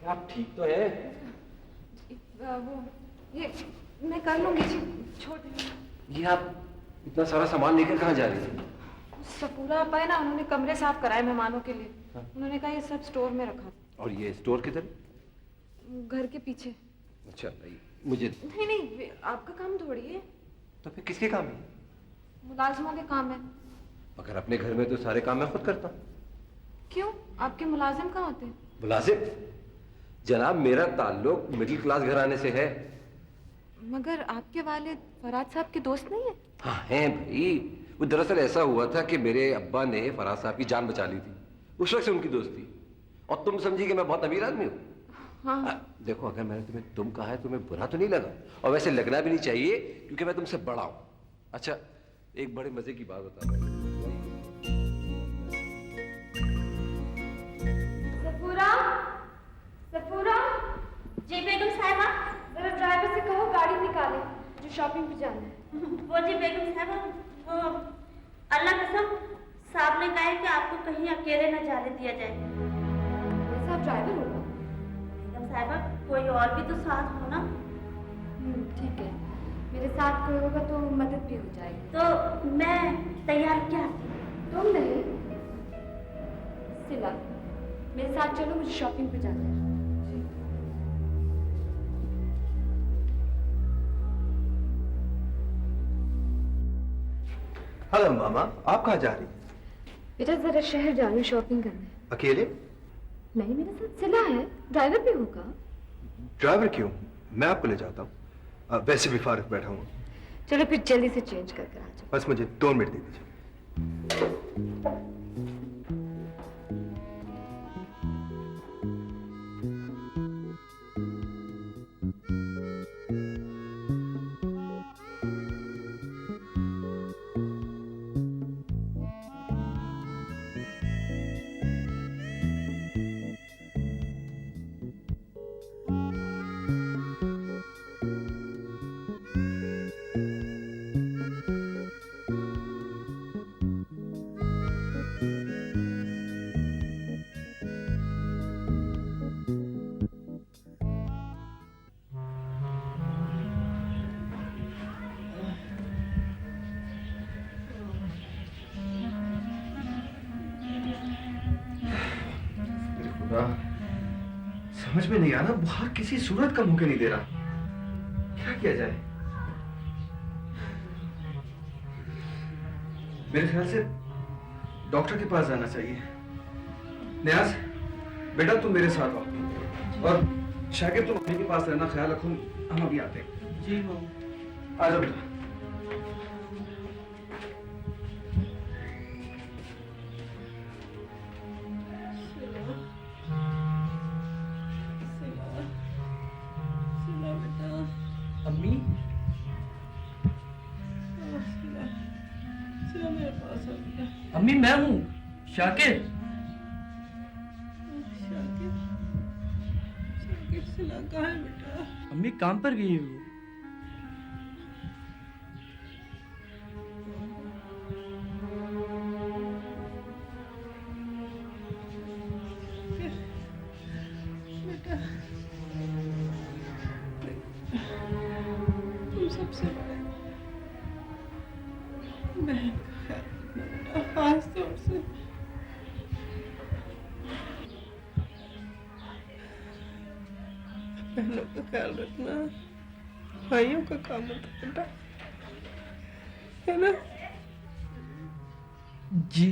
आप ठीक तो है? वो ये मैं कर लूंगी जी, छोड़ दीजिए। ये आप इतना सारा सामान लेकर कहाँ जा रही हैं? सपूरा आपा है ना, उन्होंने कमरे साफ कराए मेहमानों के लिए। हाँ। उन्होंने कहा ये सब स्टोर में रखा था। और ये स्टोर किधर? घर के पीछे। अच्छा नहीं, मुझे नहीं नहीं, आपका काम थोड़ी है। तो फिर किसके काम है? मुलाजिमों के काम है। मगर अपने घर में तो सारे काम मैं खुद करता हूँ। क्यों, आपके मुलाजिम कहाँ होते हैं? मुलाजिम? जनाब, मेरा ताल्लुक मिडिल क्लास घराने से है। मगर आपके वालिद फराज साहब के दोस्त नहीं है? हाँ हैं भाई। वो दरअसल ऐसा हुआ था कि मेरे अब्बा ने फराज साहब की जान बचा ली थी। उस वक्त से उनकी दोस्ती। और तुम समझी कि मैं बहुत अमीर आदमी हूँ। हाँ। देखो, अगर मैंने तुम्हें तुम कहा है, तुम्हें बुरा तो नहीं लगा? और वैसे लगना भी नहीं चाहिए, क्योंकि मैं तुमसे बड़ा हूँ। अच्छा, एक बड़े मजे की बात बता रहा हूँ। सफूरा, सफूरा। जी बेगम साहिबा। जरा ड्राइवर से कहो गाड़ी निकाले, जो शॉपिंग पे जाना है। वो जी बेगम साहिबा, वो अल्लाह कसम साहब ने कहा है कि आपको कहीं अकेले न जाने दिया जाए। ऐसा ड्राइवर होगा? बेगम साहिबा, कोई और भी तो साथ हो ना। ठीक है, मेरे साथ कोई होगा तो मदद भी हो जाएगी। तो मैं तैयार क्या? तुम नहीं, सिला, मेरे साथ चलो, मुझे शॉपिंग पे जाना है। हेलो मामा, आप कहाँ जा रही हैं? बेटा जरा शहर जा रही हूँ शॉपिंग करने। अकेले? नहीं, मेरे साथ सिला है, ड्राइवर भी होगा। ड्राइवर क्यों, मैं आपको ले जाता हूँ। वैसे भी फारिग बैठा हूँ। चलो फिर जल्दी से चेंज करके आ जाओ। बस मुझे 2 मिनट दे दीजिए। समझ में नहीं आ रहा, बुखार किसी सूरत का मुंह नहीं दे रहा। क्या किया जाए? मेरे ख्याल से डॉक्टर के पास जाना चाहिए। नियाज, बेटा तुम मेरे साथ आओ और शाकिर तुम अपने के पास रहना, ख्याल रखो, हम अभी आते हैं। जी मामा। आ जाओ बेटा। अम्मी, मेरे पास आ गया। अम्मी मैं हूँ शाकिर। शाकिर सिला कहाँ है बेटा? अम्मी काम पर गई है वो। बेटा तुम सबसे बड़े, बहन का ख्याल रखना बेटा, खास तौर से। बहनों का ख्याल रखना भाइयों का काम होता है बेटा, है ना? जी।